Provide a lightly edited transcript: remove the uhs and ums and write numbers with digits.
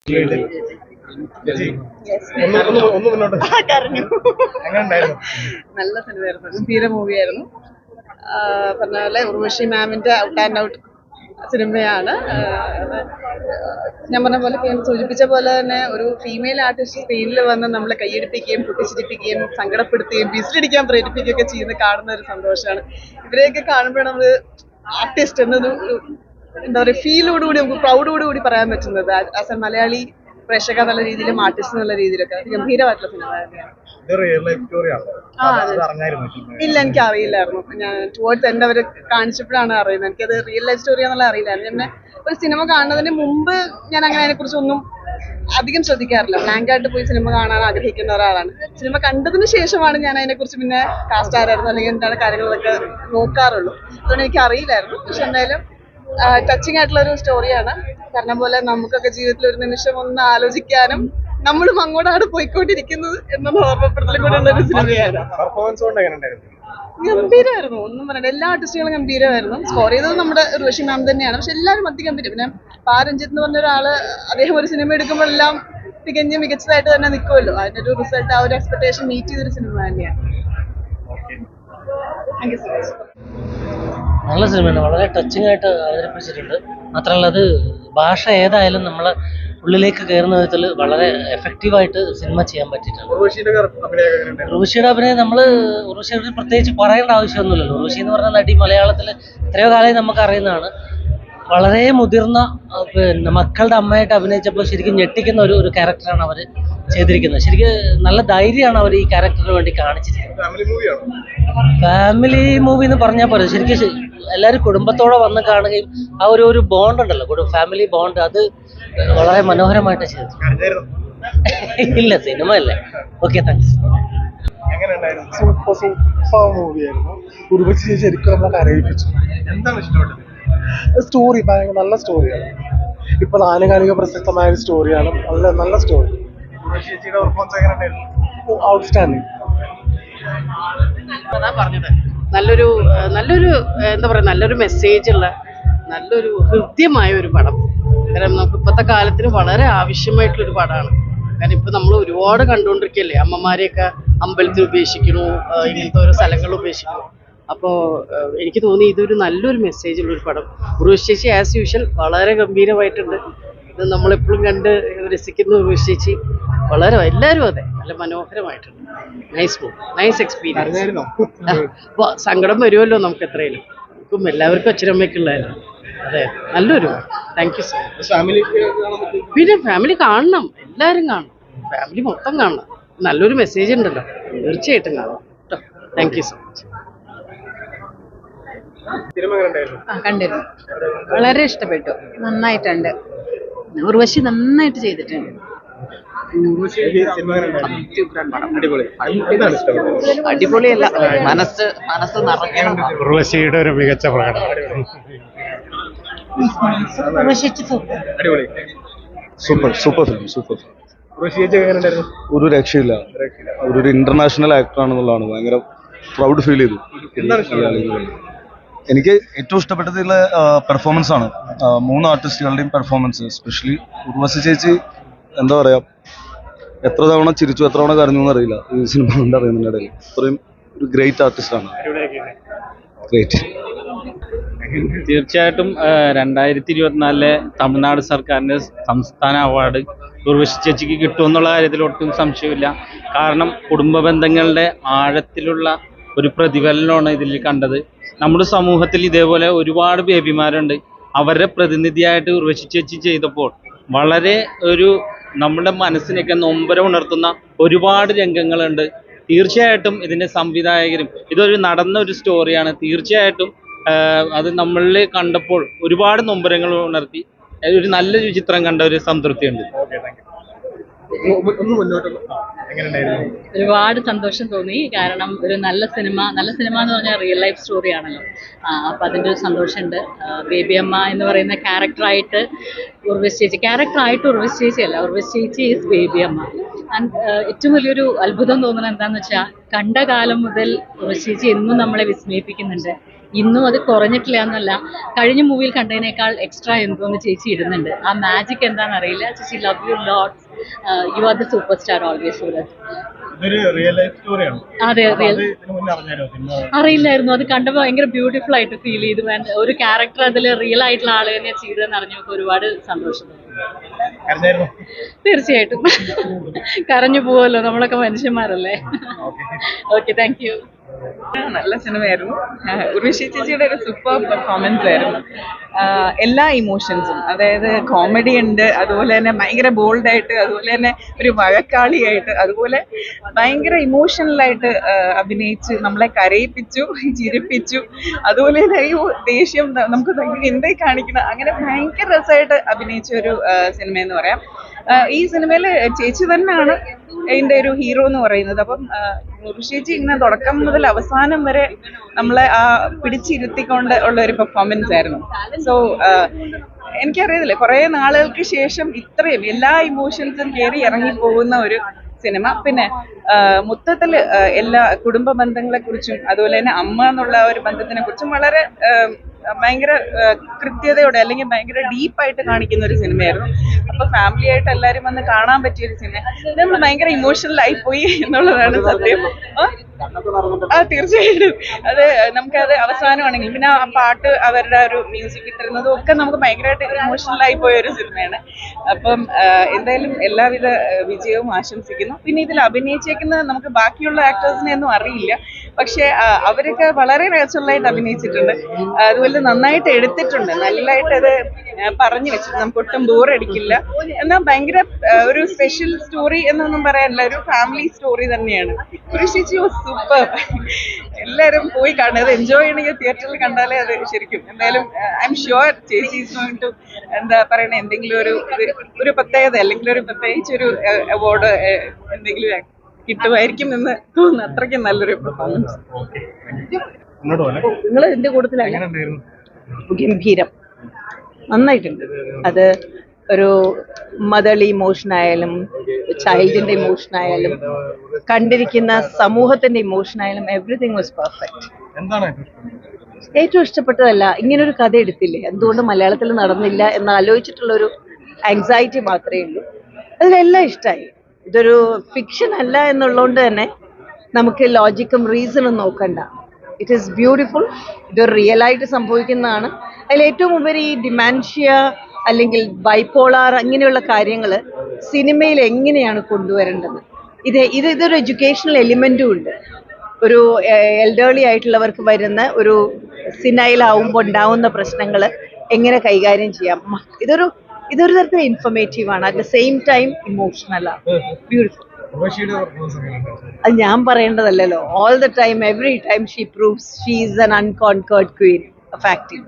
നല്ല സിനിമയായിരുന്നു, ഗംഭീര മൂവിയായിരുന്നു. പറഞ്ഞ പോലെ ഉർവശി മാമിന്റെ ഔട്ട് ആൻഡ് ഔട്ട് സിനിമയാണ്. ഞാൻ പറഞ്ഞ പോലെ സൂചിപ്പിച്ച പോലെ തന്നെ ഒരു ഫീമെയിൽ ആർട്ടിസ്റ്റ് സ്ക്രീനിൽ വന്ന് നമ്മളെ കൈയടിപ്പിക്കുകയും പൊട്ടിച്ചിരിപ്പിക്കുകയും സങ്കടപ്പെടുത്തുകയും ബിസിലടിക്കാൻ പ്രേരിപ്പിക്കുകയൊക്കെ ചെയ്യുന്ന കാണുന്ന ഒരു സന്തോഷമാണ്. ഇവരെയൊക്കെ കാണുമ്പോഴാണ് നമ്മൾ ആർട്ടിസ്റ്റ് എന്നൊരു എന്താ പറയുക ഫീലോടുകൂടി നമുക്ക് പ്രൗഡോടുകൂടി പറയാൻ പറ്റുന്നത്. ആസ് എ മലയാളി പ്രേക്ഷക എന്നുള്ള രീതിയിലും ആർട്ടിസ്റ്റ് എന്നുള്ള രീതിയിലൊക്കെ ഗംഭീരമായിട്ടുള്ള സിനിമ തന്നെയാണ്. ഇല്ല, എനിക്ക് അറിയില്ലായിരുന്നു. ഞാൻ ടുവേർഡ്സ് എൻഡ് അവർ കാണിച്ചപ്പോഴാണ് അറിയുന്നത്. എനിക്കത് റിയൽ ലൈഫ് സ്റ്റോറി എന്നുള്ള അറിയില്ലായിരുന്നു. ഞാൻ ഒരു സിനിമ കാണുന്നതിന് മുമ്പ് ഞാൻ അങ്ങനെ അതിനെക്കുറിച്ചൊന്നും അധികം ശ്രദ്ധിക്കാറില്ല. ബ്ലാങ്ക് ആയിട്ട് പോയി സിനിമ കാണാൻ ആഗ്രഹിക്കുന്ന ഒരാളാണ്. സിനിമ കണ്ടതിന് ശേഷമാണ് ഞാൻ അതിനെക്കുറിച്ച് പിന്നെ കാസ്റ്റ് ആരായിരുന്നു അല്ലെങ്കിൽ എന്താണ് കാര്യങ്ങളൊക്കെ നോക്കാറുള്ളൂ. അതുകൊണ്ട് എനിക്ക് അറിയില്ലായിരുന്നു. പക്ഷെ എന്തായാലും ടച്ചിങ് ആയിട്ടുള്ള ഒരു സ്റ്റോറിയാണ്. പറഞ്ഞ പോലെ നമുക്കൊക്കെ ജീവിതത്തിൽ ഒരു നിമിഷം ഒന്ന് ആലോചിക്കാനും നമ്മളും അങ്ങോട്ടാണ് പോയിക്കൊണ്ടിരിക്കുന്നത് എന്നൊന്ന് ഓർമ്മപ്പെടുത്തലും കൂടെ ഉള്ള ഒരു സിനിമയാണ്. ഗംഭീരമായിരുന്നു, ഒന്നും പറയണ്ട. എല്ലാ ആർട്ടിസ്റ്റുകളും ഗംഭീരമായിരുന്നു. സ്കോർ ചെയ്തത് നമ്മുടെ ഉർവശി മാം തന്നെയാണ്. പക്ഷെ എല്ലാവരും അതിഗംഭീരം. പിന്നെ രഞ്ജിത്ത് എന്ന് പറഞ്ഞ ഒരാള് അദ്ദേഹം ഒരു സിനിമ എടുക്കുമ്പോൾ എല്ലാം തികഞ്ഞ് മികച്ചതായിട്ട് തന്നെ നിൽക്കുമല്ലോ. അതിന്റെ ഒരു റിസൾട്ട് ആ ഒരു എക്സ്പെക്ടേഷൻ മീറ്റ് ചെയ്തൊരു സിനിമ തന്നെയാണ്. Thank you so much. നല്ല സിനിമയാണ്, വളരെ ടച്ചിങ് ആയിട്ട് അവതരിപ്പിച്ചിട്ടുണ്ട്. മാത്രമല്ല അത് ഭാഷ ഏതായാലും നമ്മളെ ഉള്ളിലേക്ക് കയറുന്ന വിധത്തിൽ വളരെ എഫക്റ്റീവായിട്ട് സിനിമ ചെയ്യാൻ പറ്റിയിട്ടുണ്ട്. ഉർവശിയുടെ അഭിനയം ഉർവശിയുടെ പ്രത്യേകിച്ച് പറയേണ്ട ആവശ്യമൊന്നുമില്ലല്ലോ. ഉർവശി എന്ന് പറഞ്ഞ നടി മലയാളത്തിൽ എത്രയോ കാലമായി നമുക്ക് അറിയുന്നതാണ്. വളരെ മുതിർന്ന മക്കളുടെ അമ്മയായിട്ട് അഭിനയിച്ചപ്പോൾ ശരിക്കും ഞെട്ടിക്കുന്ന ഒരു ക്യാരക്ടറാണ് അവർ ചെയ്തിരിക്കുന്നത്. ശരിക്കും നല്ല ധൈര്യമാണ് അവർ ഈ ക്യാരക്ടറിന് വേണ്ടി കാണിച്ചിരിക്കുന്നത്. ഫാമിലി മൂവി എന്ന് പറഞ്ഞാൽ പോലെ ശരിക്കും എല്ലാവരും കുടുംബത്തോടെ വന്ന് കാണുകയും ആ ഒരു ബോണ്ട് ഉണ്ടല്ലോ, ഫാമിലി ബോണ്ട്, അത് വളരെ മനോഹരമായിട്ട് ചെയ്തു. ഇല്ല, സിനിമ അല്ലേ. Okay, thanks. സൂപ്പർ മൂവിയായിരുന്നു. ഉർവശി ശരിക്കും നമ്മളെ കരയിപ്പിച്ചു. സ്റ്റോറി ഭയങ്കര നല്ല സ്റ്റോറിയാണ്. ഇപ്പൊ ആനുകാലിക പ്രസക്തമായ ഒരു സ്റ്റോറിയാണ്. നല്ല സ്റ്റോറി. ഔട്ട്സ്റ്റാൻഡിങ്. അതാ പറഞ്ഞത്, നല്ലൊരു എന്താ പറയുക, നല്ലൊരു മെസ്സേജ് ഉള്ള നല്ലൊരു ഹൃദ്യമായ ഒരു പടം. കാരണം നമുക്ക് ഇപ്പോഴത്തെ കാലത്തിന് വളരെ ആവശ്യമായിട്ടുള്ളൊരു പടമാണ്. കാരണം ഇപ്പൊ നമ്മൾ ഒരുപാട് കണ്ടുകൊണ്ടിരിക്കുകയല്ലേ, അമ്മമാരെയൊക്കെ അമ്പലത്തിൽ ഉപേക്ഷിക്കണു, ഇങ്ങനത്തെ ഓരോ സ്ഥലങ്ങളിൽ ഉപേക്ഷിക്കണു. അപ്പോൾ എനിക്ക് തോന്നി ഇതൊരു നല്ലൊരു മെസ്സേജ് ഉള്ളൊരു പടം. ഉർവശി ചേച്ചി ആസ് യൂഷ്വൽ വളരെ ഗംഭീരമായിട്ടുണ്ട്. ഇത് നമ്മളെപ്പോഴും കണ്ട് രസിക്കുന്ന ഉർവശി ചേച്ചി വളരെ, എല്ലാവരും അതെ, നല്ല മനോഹരമായിട്ടുണ്ട്. Nice move, nice experience. അപ്പോൾ സങ്കടം വരുമല്ലോ നമുക്ക് എത്രയും, നമുക്കും എല്ലാവർക്കും അച്ഛനമ്മയ്ക്കുള്ളതല്ലോ. അതെ, നല്ലൊരു. Thank you so much. പിന്നെ ഫാമിലി കാണണം, എല്ലാവരും കാണണം, ഫാമിലി മൊത്തം കാണണം. നല്ലൊരു മെസ്സേജ് ഉണ്ടല്ലോ, തീർച്ചയായിട്ടും കാണണം കേട്ടോ. Thank you so much. കണ്ടിരുന്നു, വളരെ ഇഷ്ടപ്പെട്ടു, നന്നായിട്ടുണ്ട്. ഉർവശി നന്നായിട്ട് ചെയ്തിട്ടുണ്ട്. അടിപൊളിയല്ല, മനസ്സ് നിറയ്ക്കണം. ഉർവശിയുടെ ഒരു മികച്ച പ്രകടനം. Super film. ഒരു രക്ഷയില്ല. ഒരു ഇന്റർനാഷണൽ ആക്ടർ ആണെന്നുള്ളതാണ് ഭയങ്കര പ്രൗഡ് ഫീൽ ചെയ്തു. എനിക്ക് ഏറ്റവും ഇഷ്ടപ്പെട്ടതിലുള്ള പെർഫോമൻസ് ആണ്. 3 ആർട്ടിസ്റ്റുകളുടെയും പെർഫോമൻസ്, എസ്പെഷ്യലി ഉർവശി ചേച്ചി എന്താ പറയാ, എത്ര തവണ ചിരിച്ചു എത്ര തവണ കരഞ്ഞു എന്നറിയില്ല ഈ സിനിമ കൊണ്ട് അറിയുന്നതിൻ്റെ ഇടയിൽ. അത്രയും ഒരു ഗ്രേറ്റ് ആർട്ടിസ്റ്റാണ്. ഗ്രേറ്റ്. തീർച്ചയായിട്ടും 2024 തമിഴ്നാട് സർക്കാരിൻ്റെ സംസ്ഥാന അവാർഡ് ഉർവശി ചേച്ചിക്ക് കിട്ടുമെന്നുള്ള കാര്യത്തിൽ ഒട്ടും സംശയമില്ല. കാരണം കുടുംബ ബന്ധങ്ങളുടെ ആഴത്തിലുള്ള ഒരു പ്രതിഫലനമാണ് ഇതിൽ കണ്ടത്. നമ്മുടെ സമൂഹത്തിൽ ഇതേപോലെ ഒരുപാട് ബേബിമാരുണ്ട്. അവരുടെ പ്രതിനിധിയായിട്ട് ഉർവശി ചേച്ചി ചെയ്തപ്പോൾ വളരെ നമ്മുടെ മനസ്സിനൊക്കെ നൊമ്പരം ഉണർത്തുന്ന ഒരുപാട് രംഗങ്ങളുണ്ട്. തീർച്ചയായിട്ടും ഇതിൻ്റെ സംവിധായകരും, ഇതൊരു നടന്ന ഒരു സ്റ്റോറിയാണ്. തീർച്ചയായിട്ടും അത് നമ്മളിൽ കണ്ടപ്പോൾ ഒരുപാട് നൊമ്പരങ്ങൾ ഉണർത്തി. ഒരു നല്ലൊരു ചിത്രം കണ്ട ഒരു സംതൃപ്തിയുണ്ട്. ഒരുപാട് സന്തോഷം തോന്നി. കാരണം ഒരു നല്ല സിനിമ എന്ന് പറഞ്ഞാൽ റിയൽ ലൈഫ് സ്റ്റോറി ആണല്ലോ. അപ്പം അതിൻ്റെ ഒരു സന്തോഷമുണ്ട്. ബേബി അമ്മ എന്ന് പറയുന്ന ക്യാരക്ടറായിട്ട് ഉർവശി ചേച്ചി അല്ല, ഉർവശി ചേച്ചി ഈസ് ബേബി അമ്മ. ഏറ്റവും വലിയൊരു അത്ഭുതം തോന്നുന്നത് എന്താണെന്ന് വെച്ചാൽ കണ്ട കാലം മുതൽ ചേച്ചി എന്നും നമ്മളെ വിസ്മയിപ്പിക്കുന്നുണ്ട്. ഇന്നും അത് കുറഞ്ഞിട്ടില്ല എന്നല്ല, കഴിഞ്ഞ മൂവിയിൽ കണ്ടതിനേക്കാൾ എക്സ്ട്രാ എന്തോന്ന് ചേച്ചി ഇടുന്നുണ്ട്. ആ മാജിക് എന്താണെന്ന് അറിയില്ല. ചേച്ചി love you lot. You are the super star always Suraj. അതെ, അറിയില്ലായിരുന്നു. അത് കണ്ടപ്പോൾ ഭയങ്കര ബ്യൂട്ടിഫുൾ ആയിട്ട് ഫീൽ ചെയ്തു. ഒരു ക്യാരക്ടർ അതിൽ റിയൽ ആയിട്ടുള്ള ആള് തന്നെ ചെയ്തതെന്ന് അറിഞ്ഞപ്പോൾ ഒരുപാട് സന്തോഷം തോന്നി. തീർച്ചയായിട്ടും കരഞ്ഞു പോവല്ലോ, നമ്മളൊക്കെ മനുഷ്യന്മാരല്ലേ. Okay, thank you. നല്ല സിനിമയായിരുന്നു. ഉർവശി ചേച്ചിയുടെ ഒരു സൂപ്പർ പെർഫോമൻസ് ആയിരുന്നു. എല്ലാ ഇമോഷൻസും, അതായത് കോമഡി ഉണ്ട്, അതുപോലെ തന്നെ ഭയങ്കര ബോൾഡായിട്ട്, അതുപോലെ തന്നെ ഒരു വഴക്കാളിയായിട്ട്, അതുപോലെ ഭയങ്കര ഇമോഷണലായിട്ട് അഭിനയിച്ച് നമ്മളെ കരയിപ്പിച്ചു, ചിരിപ്പിച്ചു. അതുപോലെ തന്നെ ഈ ദേഷ്യം നമുക്ക് എന്തായി കാണിക്കണം, അങ്ങനെ ഭയങ്കര രസമായിട്ട് അഭിനയിച്ച ഒരു സിനിമയെന്ന് പറയാം. ഈ സിനിമയിൽ ചേച്ചി തന്നെയാണ് ഇതിൻ്റെ ഒരു ഹീറോ എന്ന് പറയുന്നത്. അപ്പം ഉർവശി ഇങ്ങനെ തുടക്കം മുതൽ അവസാനം വരെ നമ്മളെ ആ പിടിച്ചിരുത്തിക്കൊണ്ട് ഉള്ള ഒരു പെർഫോമൻസ് ആയിരുന്നു. സോ എനിക്കറിയത്തില്ല, കുറേ നാളുകൾക്ക് ശേഷം ഇത്രയും എല്ലാ ഇമോഷൻസും കയറി ഇറങ്ങി പോകുന്ന ഒരു സിനിമ. പിന്നെ മൊത്തത്തിൽ എല്ലാ കുടുംബ ബന്ധങ്ങളെ കുറിച്ചും, അതുപോലെ തന്നെ അമ്മ എന്നുള്ള ഒരു ബന്ധത്തിനെ കുറിച്ചും വളരെ ഭയങ്കര കൃത്യതയോടെ, അല്ലെങ്കിൽ ഭയങ്കര ഡീപ്പായിട്ട് കാണിക്കുന്ന ഒരു സിനിമയായിരുന്നു. അപ്പൊ ഫാമിലി ആയിട്ട് എല്ലാവരും വന്ന് കാണാൻ പറ്റിയ ഒരു സിനിമ. നമ്മൾ ഭയങ്കര ഇമോഷണൽ ആയി പോയി എന്നുള്ളതാണ് സത്യം. തീർച്ചയായിട്ടും അത് നമുക്കത് അവസാനമാണെങ്കിലും പിന്നെ ആ പാട്ട്, അവരുടെ ഒരു മ്യൂസിക് ഇട്ടിരുന്നതും ഒക്കെ നമുക്ക് ഭയങ്കരമായിട്ട് ഇമോഷണൽ ആയി പോയ ഒരു സിനിമയാണ്. അപ്പം എന്തായാലും എല്ലാവിധ വിജയവും ആശംസിക്കുന്നു. പിന്നെ ഇതിൽ അഭിനയിച്ചേക്കുന്നത് നമുക്ക് ബാക്കിയുള്ള ആക്ടേഴ്സിനെ ഒന്നും അറിയില്ല, പക്ഷെ അവരൊക്കെ വളരെ നാച്ചുറലായിട്ട് അഭിനയിച്ചിട്ടുണ്ട്. അതുപോലെ നന്നായിട്ട് എടുത്തിട്ടുണ്ട്, നല്ലതായിട്ട് അത് പറഞ്ഞു വെച്ചിട്ടുണ്ട്. നമുക്ക് ഒട്ടും ബോറടിക്കില്ല. എന്നാൽ ഭയങ്കര ഒരു സ്പെഷ്യൽ സ്റ്റോറി എന്നൊന്നും പറയാനില്ല, ഒരു ഫാമിലി സ്റ്റോറി തന്നെയാണ്. Urvashi was super. എല്ലാവരും പോയി കാണുന്നത് എൻജോയ് ചെയ്യണമെങ്കിൽ തിയേറ്ററിൽ കണ്ടാലേ അത് ശരിക്കും. എന്തായാലും ഐ എം ഷുവർ ചേച്ചി ഈസ് ഗോയിങ് ടു എന്താ പറയണ, എന്തെങ്കിലും ഒരു പ്രത്യേകത, അല്ലെങ്കിൽ ഒരു പ്രത്യേകിച്ച് ഒരു അവാർഡ് എന്തെങ്കിലും കിട്ടുമായിരിക്കും എന്ന് തോന്നുന്നു. അത്രയ്ക്കും നല്ലൊരു പെർഫോമൻസ്. നിങ്ങൾ ഇതിന്റെ കൂട്ടത്തിലാണ്. ഗംഭീരം, നന്നായിട്ടുണ്ട്. അത് ഒരു മദർലി ഇമോഷൻ ആയാലും, ചൈൽഡിന്റെ ഇമോഷൻ ആയാലും, കണ്ടിരിക്കുന്ന സമൂഹത്തിന്റെ ഇമോഷൻ ആയാലും, എവറിഥിങ് വാസ് പെർഫെക്റ്റ്. ഏറ്റവും ഇഷ്ടപ്പെട്ടതല്ല, ഇങ്ങനൊരു കഥ എടുത്തില്ലേ, എന്തുകൊണ്ട് മലയാളത്തിൽ നടന്നില്ല എന്ന് ആലോചിച്ചിട്ടുള്ളൊരു ആങ്സൈറ്റി മാത്രമേ ഉള്ളൂ. അതിലെല്ലാം ഇഷ്ടമായി. ഇതൊരു ഫിക്ഷൻ അല്ല എന്നുള്ളതുകൊണ്ട് തന്നെ നമുക്ക് ലോജിക്കും റീസണും നോക്കണ്ട. It is beautiful. ഇതൊരു റിയലായിട്ട് സംഭവിക്കുന്നതാണ്. അതിൽ ഏറ്റവും ഉപരി ഈ ഡിമാൻഷ്യ അല്ലെങ്കിൽ ബൈപോളാർ അങ്ങനെയുള്ള കാര്യങ്ങൾ സിനിമയിൽ എങ്ങനെയാണ് കൊണ്ടുവരേണ്ടത്, ഇതൊരു എഡ്യൂക്കേഷണൽ എലിമെൻറ്റും ഉണ്ട്. ഒരു എൽഡേർലി ആയിട്ടുള്ളവർക്ക് വരുന്ന ഒരു സിനൈലാവുമ്പോൾ ഉണ്ടാവുന്ന പ്രശ്നങ്ങൾ എങ്ങനെ കൈകാര്യം ചെയ്യാം. ഇതൊരു തരത്തിൽ ഇൻഫർമേറ്റീവ് ആണ്, അറ്റ് ദ സെയിം ടൈം ഇമോഷണലാണ്. ബ്യൂട്ടിഫുൾ. അത് ഞാൻ പറയേണ്ടതല്ലല്ലോ. All the time, every time she proves she is an unconquered queen of acting.